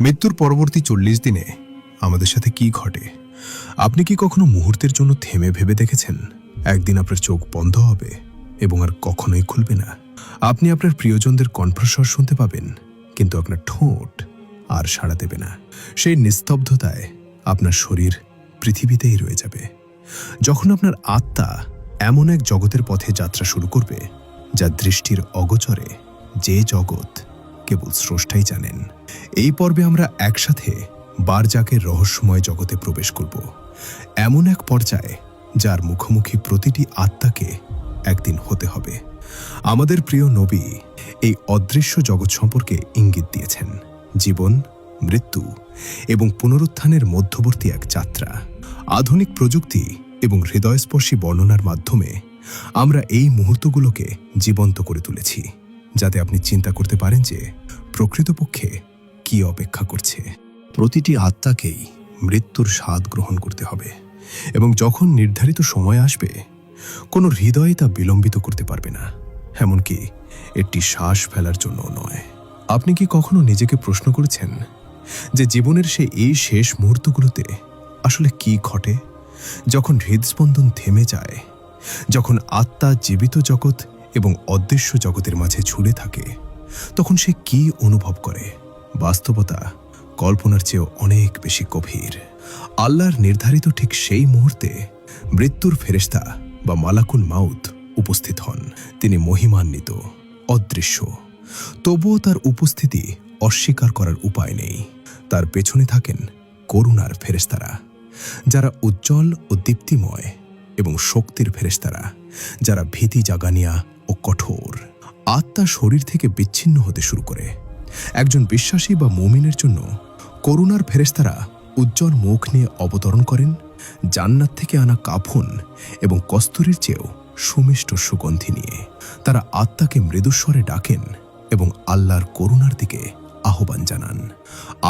মৃত্যুর পরবর্তী ৪০ দিনে আমাদের সাথে কি ঘটে? আপনি কি কখনো মুহূর্তের জন্য থেমে ভেবে দেখেছেন? একদিন আপনার চোখ বন্ধ হবে এবং আর কখনোই খুলবে না। আপনি আপনার প্রিয়জনদের কণ্ঠস্বর শুনতে পাবেন, কিন্তু আপনার ঠোঁট আর সাড়া দেবে না। সেই নিস্তব্ধতায় আপনার শরীর পৃথিবীতেই রয়ে যাবে। যখন আপনার আত্মা এমন এক জগতের পথে যাত্রা শুরু করবে, যা দৃষ্টির অগোচরে, যে জগৎ কেবল স্রষ্টাই জানেন। এই পর্বে আমরা একসাথে বারজাকের রহস্যময় জগতে প্রবেশ করব, এমন এক পর্যায়ে যার মুখোমুখি প্রতিটি আত্মাকে একদিন হতে হবে। আমাদের প্রিয় নবী এই অদৃশ্য জগৎ সম্পর্কে ইঙ্গিত দিয়েছেন, জীবন, মৃত্যু এবং পুনরুত্থানের মধ্যবর্তী এক যাত্রা। আধুনিক প্রযুক্তি এবং হৃদয়স্পর্শী বর্ণনার মাধ্যমে আমরা এই মুহূর্তগুলোকে জীবন্ত করে তুলেছি, যাতে আপনি চিন্তা করতে পারেন যে প্রকৃতপক্ষে কি অপেক্ষা করছে। প্রতিটি আত্মাকেই মৃত্যুর স্বাদ গ্রহণ করতে হবে, এবং যখন নির্ধারিত সময় আসবে, কোনো হৃদয় তা বিলম্বিত করতে পারবে না, এমনকি একটি শ্বাস ফেলার জন্য নয়। আপনি কি কখনো নিজেকে প্রশ্ন করেছেন যে জীবনের এই শেষ মুহূর্তগুলোতে আসলে কি ঘটে? যখন হৃদস্পন্দন থেমে যায়, যখন আত্মা জীবিত জগৎ এবং অদৃশ্য জগতের মাঝে ঝুলে থাকে, তখন সে কি অনুভব করে? বাস্তবতা কল্পনার চেয়েও অনেক বেশি গভীর। আল্লাহর নির্ধারিত ঠিক সেই মুহূর্তে মৃত্যুর ফেরেশতা বা মালাকুল মাউত উপস্থিত হন। তিনি মহিমান্বিত, অদৃশ্য, তবুও তার উপস্থিতি অস্বীকার করার উপায় নেই। তার পেছনে থাকেন করুণার ফেরেশতারা, যারা উজ্জ্বল ও দীপ্তিময়, এবং শক্তির ফেরেশতারা, যারা ভীতি জাগানিয়া ও কঠোর। আত্মা শরীর থেকে বিচ্ছিন্ন হতে শুরু করে। একজন বিশ্বাসী বা মুমিনের জন্য করুণার ফেরেশতারা উজ্জ্বল মুখ নিয়ে অবতরণ করেন, জান্নাত থেকে আনা কাফন এবং কস্তুরীর চেয়েও সুমিষ্ট সুগন্ধি নিয়ে। তারা আত্মাকে মৃদুস্বরে ডাকেন এবং আল্লাহর করুণার দিকে আহ্বান জানান।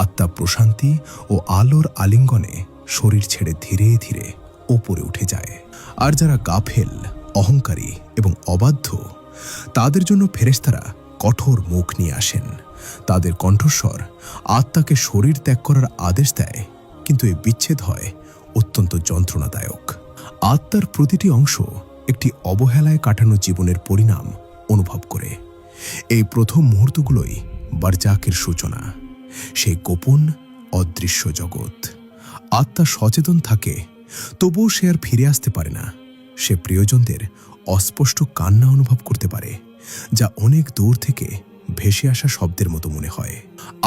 আত্মা প্রশান্তি ও আলোর আলিঙ্গনে শরীর ছেড়ে ধীরে ধীরে ওপরে উঠে যায়। আর যারা গাফেল, অহংকারী এবং অবাধ্য, তাদের জন্য ফেরেশতারা কঠোর মুখ নিয়ে আসেন। তাদের কণ্ঠস্বর আত্মাকে শরীর ত্যাগ করার আদেশ দেয়, কিন্তু এই বিচ্ছেদ হয় অত্যন্ত যন্ত্রণাদায়ক। আত্মার প্রতিটি অংশ একটি অবহেলায় কাটানো জীবনের পরিণাম অনুভব করে। এই প্রথম মুহূর্তগুলোই বারজাকের সূচনা, সেই গোপন অদৃশ্য জগৎ। আত্মা সচেতন থাকে, তবুও সে আর ফিরে আসতে পারে না। সে প্রিয়জনদের অস্পষ্ট কান্না অনুভব করতে পারে, যা অনেক দূর থেকে ভেসে আসা শব্দের মতো মনে হয়।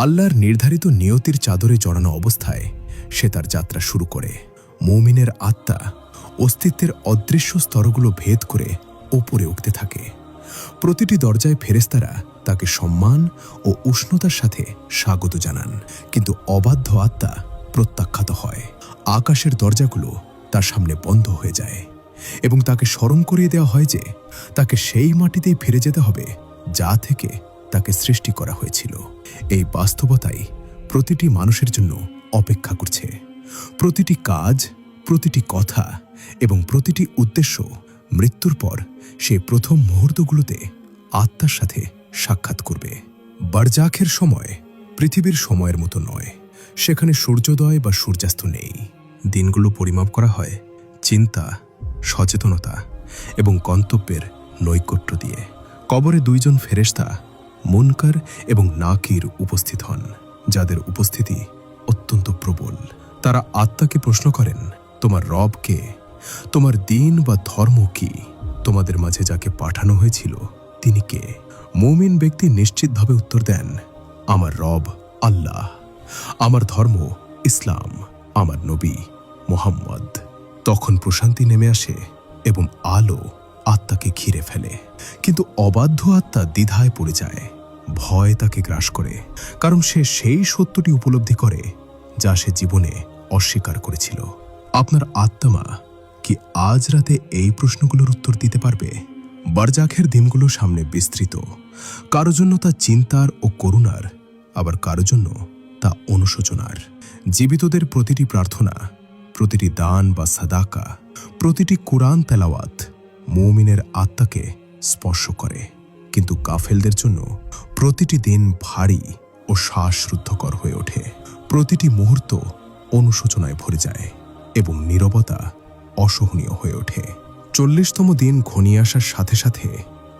আল্লাহর নির্ধারিত নিয়তির চাদরে জড়ানো অবস্থায় সে তার যাত্রা শুরু করে। মুমিনের আত্মা অস্তিত্বের অদৃশ্য স্তরগুলো ভেদ করে ওপরে উঠতে থাকে। প্রতিটি দরজায় ফেরেশতারা তাকে সম্মান ও উষ্ণতার সাথে স্বাগত জানান, কিন্তু অবাধ্য আত্মা প্রত্যাখ্যাত হয়। আকাশের দরজাগুলো তার সামনে বন্ধ হয়ে যায়, এবং তাকে স্মরণ করিয়ে দেওয়া হয় যে তাকে সেই মাটিতেই ফিরে যেতে হবে যা থেকে তাকে সৃষ্টি করা হয়েছিল। এই বাস্তবতাই প্রতিটি মানুষের জন্য অপেক্ষা করছে। প্রতিটি কাজ, প্রতিটি কথা এবং প্রতিটি উদ্দেশ্য মৃত্যুর পর সেই প্রথম মুহূর্তগুলোতে আত্মার সাথে সাক্ষাৎ করবে। বারজাখের সময় পৃথিবীর সময়ের মতো নয়। সেখানে সূর্যোদয় বা সূর্যাস্ত নেই। দিনগুলো পরিমাপ করা হয় চিন্তা, সচেতনতা এবং গন্তব্যের নৈকট্য দিয়ে। কবরে দুইজন ফেরেশতা, মুনকার এবং নাকির উপস্থিত হন, যাদের উপস্থিতি অত্যন্ত প্রবল। তারা আত্মাকে প্রশ্ন করেন, তোমার রব কে? তোমার দিন বা ধর্ম কি? তোমাদের মাঝে যাকে পাঠানো হয়েছিল তিনি কে? মুমিন ব্যক্তি নিশ্চিতভাবে উত্তর দেন, আমার রব আল্লাহ, আমার ধর্ম ইসলাম, আমার নবী মুহাম্মদ। তখন প্রশান্তি নেমে আসে এবং আলো আত্মাকে ঘিরে ফেলে। কিন্তু অবাধ্য আত্মা দ্বিধায় পড়ে যায়। ভয় তাকে গ্রাস করে, কারণ সে সেই সত্যটি উপলব্ধি করে যা সে জীবনে অস্বীকার করেছিল। আপনার আত্মা কি আজ রাতে এই প্রশ্নগুলোর উত্তর দিতে পারবে? বারজাখের দিনগুলো সামনে বিস্তৃত। কারো জন্য তা চিন্তার ও করুণার, আবার কারো জন্য তা অনুশোচনার। জীবিতদের প্রতিটি প্রার্থনা, প্রতিটি দান বা সাদাকা, প্রতিটি কুরআন তেলাওয়াত মুমিনের আত্মাকে স্পর্শ করে, কিন্তু গাফেলদের জন্য প্রতিটি দিন ভারী ও শ্বাসরুদ্ধকর হয়ে ওঠে। প্রতিটি মুহূর্ত অনুশোচনায় ভরে যায় এবং নীরবতা অসহনীয় হয়ে ওঠে। 40তম দিন ঘনিয়ে আসার সাথে সাথে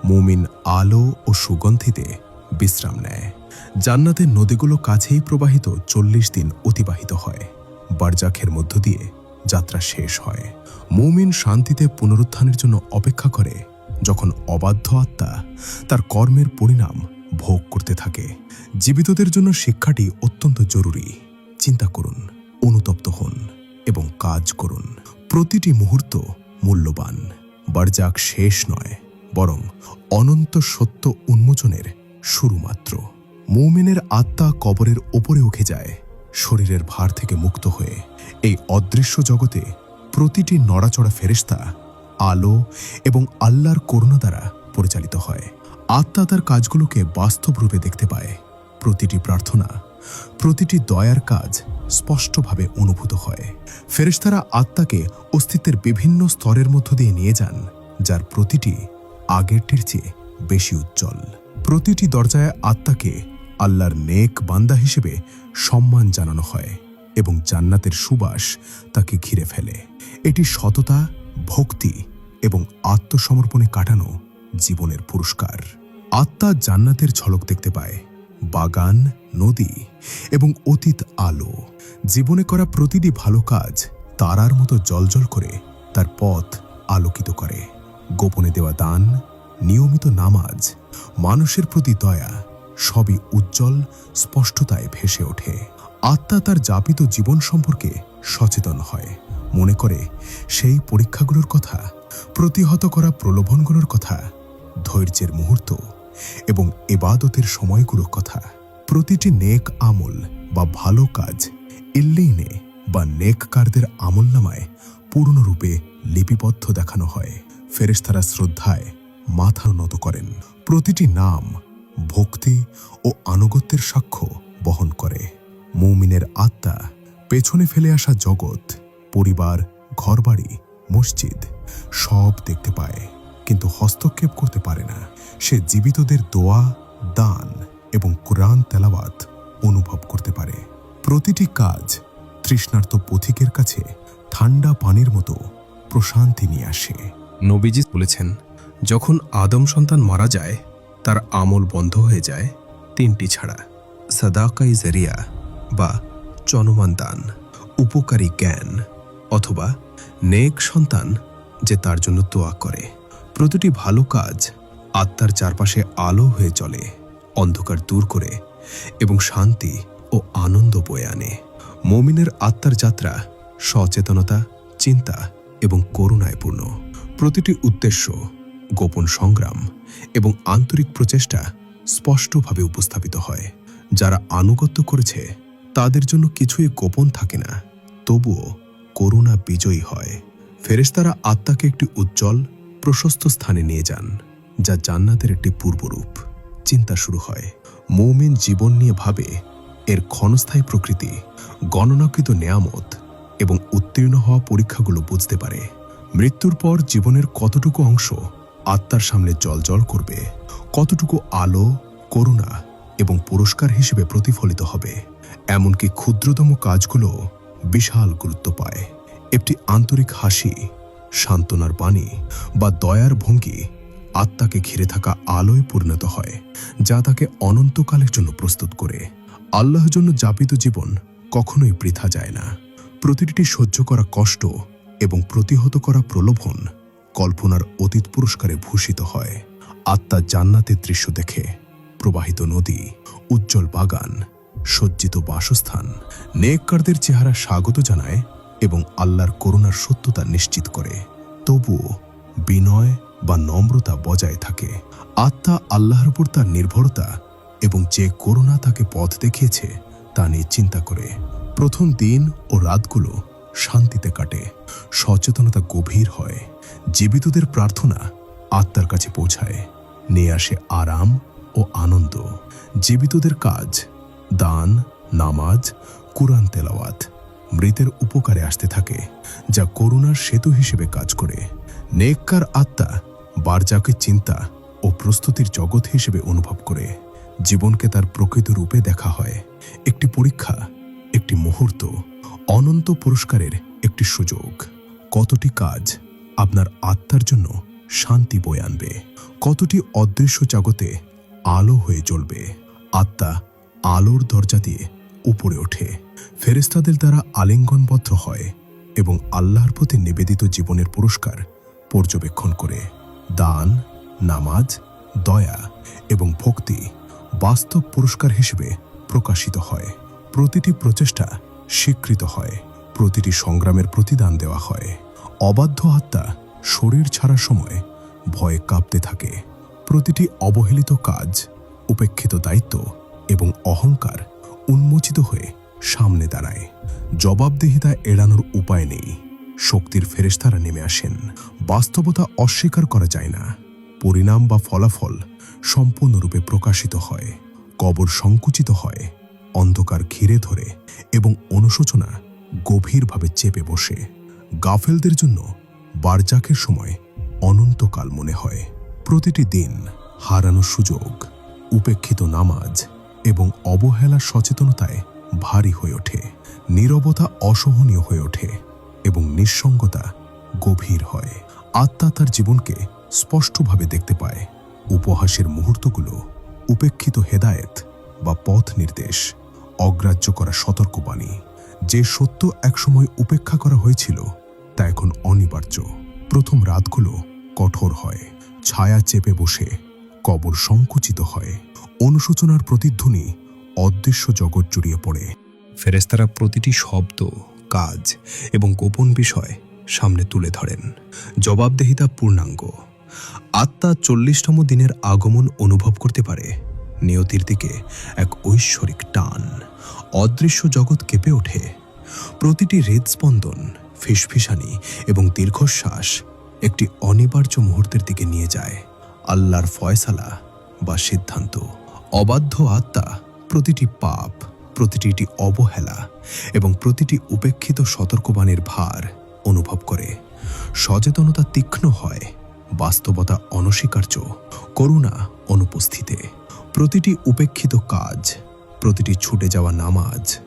মুমিন আলো ও সুগন্ধিতে বিশ্রাম নেয়। জান্নাতের নদীগুলো কাছেই প্রবাহিত 40 দিন অতিবাহিত হয়। বারজাখের মধ্য দিয়ে যাত্রা শেষ হয়। মুমিন শান্তিতে পুনরুত্থানের জন্য অপেক্ষা করে, যখন অবাধ্য আত্মা তার কর্মের পরিণাম ভোগ করতে থাকে। জীবিতদের জন্য শিক্ষাটি অত্যন্ত জরুরি। চিন্তা করুন, অনুতপ্ত হন এবং কাজ করুন। প্রতিটি মুহূর্ত মূল্যবান। বারজাখ শেষ নয়, বরং অনন্ত সত্য উন্মোচনের শুরু মাত্র। মুমিনের আত্মা কবরের ওপরে উঠে যায়, শরীরের ভার থেকে মুক্ত হয়ে। এই অদৃশ্য জগতে প্রতিটি নড়াচড়া ফেরেশতা আলো এবং আল্লাহর করুণা দ্বারা পরিচালিত হয়। আত্মা তার কাজগুলোকে বাস্তব রূপে দেখতে পায়। প্রতিটি প্রার্থনা, প্রতিটি দয়ার কাজ স্পষ্টভাবে অনুভূত হয়। ফেরেশতারা আত্মাকে অস্তিত্বের বিভিন্ন স্তরের মধ্য দিয়ে নিয়ে যান, যার প্রতিটি আগেরটির চেয়ে বেশি উজ্জ্বল। প্রতিটি দরজায় আত্মাকে আল্লাহর নেক বান্দা হিসেবে সম্মান জানানো হয় এবং জান্নাতের সুবাস তাকে ঘিরে ফেলে। এটি সততা, ভক্তি এবং আত্মসমর্পণে কাটানো জীবনের পুরস্কার। আত্মা জান্নাতের ঝলক দেখতে পায়, বাগান, নদী এবং অতীত আলো। জীবনে করা প্রতিটি ভালো কাজ তারার মতো জ্বলজ্বল করে তার পথ আলোকিত করে। গোপনে দেওয়া দান, নিয়মিত নামাজ, মানুষের প্রতি দয়া সবই উজ্জ্বল স্পষ্টতায় ভেসে ওঠে। আত্মা তার যাপিত জীবন সম্পর্কে সচেতন হয়, মনে করে সেই পরীক্ষাগুলোর কথা, প্রতিহত করা প্রলোভনগুলোর কথা, ধৈর্যের মুহূর্ত এবং ইবাদতের সময়গুলোর কথা। প্রতিটি নেক আমল বা ভালো কাজ ইল্লিনে বা নেককারদের আমলনামায় পূর্ণরূপে লিপিবদ্ধ দেখানো হয়। ফেরেশতারা শ্রদ্ধায় মাথা নত করেন। প্রতিটি নাম ভক্তি ও আনুগত্যের সাক্ষ্য বহন করে। মুমিনের আত্মা পেছনে ফেলে আসা জগৎ, পরিবার, ঘরবাড়ি, মসজিদ সব দেখতে পায়, কিন্তু হস্তক্ষেপ করতে পারে না। সে জীবিতদের দোয়া, দান এবং কুরআন তেলাওয়াত অনুভব করতে পারে। প্রতিটি কাজ তৃষ্ণার্ত পথিকের কাছে ঠান্ডা পানির মতো প্রশান্তি নিয়ে আসে। নবীজি বলেছেন, যখন আদম সন্তান মারা যায়, তার আমল বন্ধ হয়ে যায় তিনটি ছাড়া: সাদাকাই জারিয়া বা চলমান দান, উপকারী জ্ঞান, অথবা নেক সন্তান যে তার জন্য দোয়া করে। প্রতিটি ভালো কাজ আত্মার চারপাশে আলো হয়ে চলে, অন্ধকার দূর করে এবং শান্তি ও আনন্দ বয়ে আনে। মুমিনের আত্মার যাত্রা সচেতনতা, চিন্তা এবং করুণায় পূর্ণ। প্রতিটি উদ্দেশ্য, গোপন সংগ্রাম এবং আন্তরিক প্রচেষ্টা স্পষ্টভাবে উপস্থাপিত হয়। যারা আনুগত্য করেছে তাদের জন্য কিছুই গোপন থাকে না, তবুও করুণা বিজয়ী হয়। ফেরেশতারা আত্মাকে একটি উজ্জ্বল, প্রশস্ত স্থানে নিয়ে যান, যা জান্নাতের একটি পূর্বরূপ। চিন্তা শুরু হয়। মুমিন জীবন নিয়ে ভাবে, এর ক্ষণস্থায়ী প্রকৃতি, গণনাকৃত নেয়ামত এবং উত্তীর্ণ হওয়া পরীক্ষাগুলো বুঝতে পারে। মৃত্যুর পর জীবনের কতটুকু অংশ আত্মার সামনে জ্বলজ্বল করবে, কতটুকু আলো, করুণা এবং পুরস্কার হিসেবে প্রতিফলিত হবে। এমনকি ক্ষুদ্রতম কাজগুলো বিশাল গুরুত্ব পায়। একটি আন্তরিক হাসি, সান্ত্বনার বাণী বা দয়ার ভঙ্গি আত্মাকে ঘিরে থাকা আলোয় পরিণত হয়, যা তাকে অনন্তকালের জন্য প্রস্তুত করে। আল্লাহর জন্য যাপিত জীবন কখনোই বৃথা যায় না। প্রতিটি সহ্য করা কষ্ট এবং প্রতিহত করা প্রলোভন কল্পনার অতীত পুরস্কারে ভূষিত হয়। আত্মা জান্নাতের দৃশ্য দেখে, প্রবাহিত নদী, উজ্জ্বল বাগান, সজ্জিত বাসস্থান, নেককারদের চেহারা স্বাগত জানায় এবং আল্লাহর করুণার সত্যতা নিশ্চিত করে। তবুও বিনয় বা নম্রতা বজায় থাকে। আত্মা আল্লাহর উপর তার নির্ভরতা এবং যে করুণা তাকে পথ দেখিয়েছে তা নিয়ে চিন্তা করে। প্রথম দিন ও রাতগুলো শান্তিতে কাটে, সচেতনতা গভীর হয়। জীবিতদের প্রার্থনা আত্মার কাছে পৌঁছায়, নিয়ে আসে আরাম ও আনন্দ। জীবিতদের কাজ, দান, নামাজ, কুরআন তেলাওয়াত মৃতের উপকারে আসতে থাকে, যা করুণার সেতু হিসেবে কাজ করে। নেককার আত্মা বারজাকের চিন্তা ও প্রস্তুতির জগৎ হিসেবে অনুভব করে। জীবনকে তার প্রকৃত রূপে দেখা হয়, একটি পরীক্ষা, একটি মুহূর্ত অনন্ত পুরস্কারের একটি সুযোগ। কতটি কাজ আপনার আত্মার জন্য শান্তি বয়ে আনবে, কতটি অদৃশ্য জগতে আলো হয়ে জ্বলবে। আত্মা আলোর দরজা দিয়ে উপরে ওঠে, ফেরেশতাদের দ্বারা আলিঙ্গনবদ্ধ হয় এবং আল্লাহর প্রতি নিবেদিত জীবনের পুরস্কার পর্যবেক্ষণ করে। দান, নামাজ, দয়া এবং ভক্তি বাস্তব পুরস্কার হিসেবে প্রকাশিত হয়। প্রতিটি প্রচেষ্টা স্বীকৃত হয়, প্রতিটি সংগ্রামের প্রতিদান দেওয়া হয়। অবাধ্য আত্মা শরীর ছাড়ার সময় ভয়ে কাঁপতে থাকে। প্রতিটি অবহেলিত কাজ, উপেক্ষিত দায়িত্ব এবং অহংকার উন্মোচিত হয়ে সামনে দাঁড়ায়। জবাবদিহিতা এড়ানোর উপায় নেই। শক্তির ফেরেশতারা নেমে আসেন। বাস্তবতা অস্বীকার করা যায় না। পরিণাম বা ফলাফল সম্পূর্ণরূপে প্রকাশিত হয়। কবর সংকুচিত হয়, অন্ধকার ঘিরে ধরে এবং অনুশোচনা গভীরভাবে চেপে বসে। গাফেলদের জন্য বারজাকের সময় অনন্তকাল মনে হয়। প্রতিটি দিন হারানো সুযোগ, উপেক্ষিত নামাজ এবং অবহেলার সচেতনতায় ভারী হয়ে ওঠে। নীরবতা অসহনীয় হয়ে ওঠে এবং নিঃসঙ্গতা গভীর হয়। আত্মা তার জীবনকে স্পষ্টভাবে দেখতে পায়। উপহাসের মুহূর্তগুলো উপেক্ষিত হেদায়েত বা পথ নির্দেশ, অগ্রাহ্য করা সতর্কবাণী। যে সত্য একসময় উপেক্ষা করা হয়েছিল তা এখন অনিবার্য। প্রথম রাতগুলো কঠোর হয়, ছায়া চেপে বসে, কবর সংকুচিত হয়, অনুশোচনার প্রতিধ্বনি অদৃশ্য জগৎ জুড়িয়ে পড়ে। ফেরেশতারা প্রতিটি শব্দ, কাজ এবং গোপন বিষয় সামনে তুলে ধরেন। জবাবদিহিতা পূর্ণাঙ্গ। আত্মা 40তম দিনের আগমন অনুভব করতে পারে। নিয়তির দিকে এক ঐশ্বরিক টান। অদৃশ্য জগৎ কেঁপে ওঠে। প্রতিটি হৃদস্পন্দন, ফিসফিসানি এবং দীর্ঘশ্বাস একটি অনিবার্য মুহূর্তের দিকে নিয়ে যায়। আল্লাহর ফয়সালা বা সিদ্ধান্ত। অবাধ্য আত্মা প্রতিটি পাপ, প্রতিটি অবহেলা এবং প্রতিটি উপেক্ষিত সতর্কবাণীর ভার অনুভব করে। সচেতনতা তীক্ষ্ণ হয়, বাস্তবতা অনস্বীকার্য, করুণা অনুপস্থিতে। প্রতিটি উপেক্ষিত কাজ, প্রতিটি ছুটে যাওয়া নামাজ,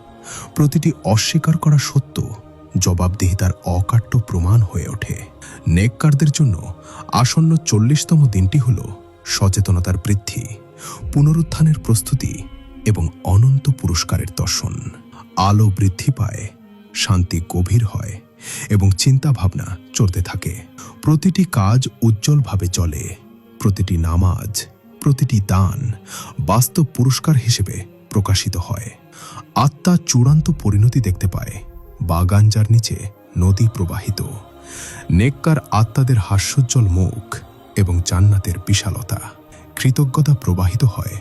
প্রতিটি অস্বীকার করা সত্য জবাবদিহিতার অকাট্য প্রমাণ হয়ে ওঠে। নেককারদের জন্য আসন্ন 40তম দিনটি হল সচেতনতার বৃদ্ধি, পুনরুত্থানের প্রস্তুতি এবং অনন্ত পুরস্কারের দর্শন। আলো বৃদ্ধি পায়, শান্তি গভীর হয় এবং চিন্তা ভাবনা চলতে থাকে। প্রতিটি কাজ উজ্জ্বলভাবে চলে। প্রতিটি নামাজ, প্রতিটি দান বাস্তব পুরস্কার হিসেবে প্রকাশিত হয়। আত্মা চূড়ান্ত পরিণতি দেখতে পায়। বাগান যার নিচে নদী প্রবাহিত। নেককার আত্মাদের হাস্যোজ্জ্বল মুখ এবং জান্নাতের বিশালতা। কৃতজ্ঞতা প্রবাহিত হয়,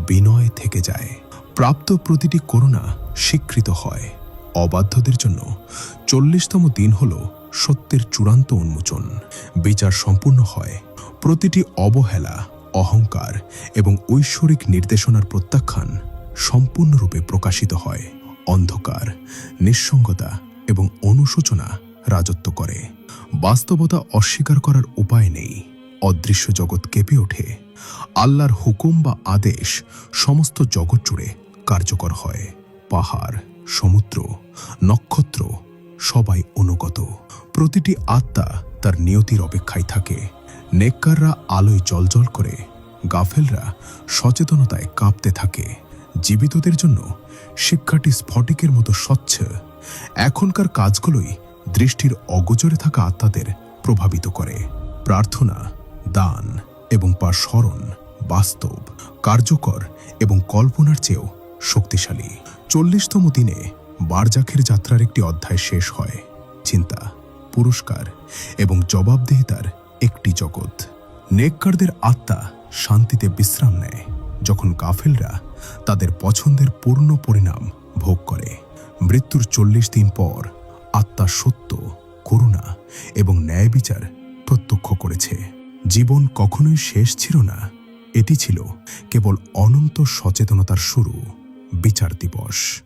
বিনয় থেকে যায়। প্রাপ্ত প্রতিটি করুণা স্বীকৃত হয়। অবাধ্যদের জন্য 40তম দিন হল সত্যের চূড়ান্ত উন্মোচন। বিচার সম্পূর্ণ হয়। প্রতিটি অবহেলা, অহংকার এবং ঐশ্বরিক নির্দেশনার প্রত্যাখ্যান সম্পূর্ণরূপে প্রকাশিত হয়। অন্ধকার, নিঃসঙ্গতা এবং অনুশোচনা রাজত্ব করে। বাস্তবতা অস্বীকার করার উপায় নেই। অদৃশ্য জগৎ কেঁপে ওঠে। আল্লাহর হুকুম বা আদেশ সমস্ত জগৎ জুড়ে কার্যকর হয়। পাহাড়, সমুদ্র, নক্ষত্র সবাই অনুগত। প্রতিটি আত্মা তার নিয়তির অপেক্ষায় থাকে। নেককাররা আলোয় জ্বলজ্বল করে, গাফেলরা সচেতনতায় কাঁপতে থাকে। জীবিতদের জন্য শিক্ষাটি স্ফটিকের মতো স্বচ্ছ। এখনকার কাজগুলোই দৃষ্টির অগোচরে থাকা আত্মাদের প্রভাবিত করে। প্রার্থনা, দান এবং স্মরণ বাস্তব, কার্যকর এবং কল্পনার চেয়েও শক্তিশালী। 40তম দিনে বারজাখের যাত্রার একটি অধ্যায় শেষ হয়। চিন্তা, পুরস্কার এবং জবাবদিহিতার একটি জগৎ। নেককারদের আত্মা শান্তিতে বিশ্রাম নেয়, যখন গাফেলরা তাদের পছন্দের পূর্ণ পরিণাম ভোগ করে। মৃত্যুর 40 দিন পর আত্মা সত্য, করুণা এবং ন্যায় বিচার প্রত্যক্ষ করেছে। জীবন কখনোই শেষ ছিল না। এটি ছিল কেবল অনন্ত সচেতনতার শুরু। বিচার দিবস।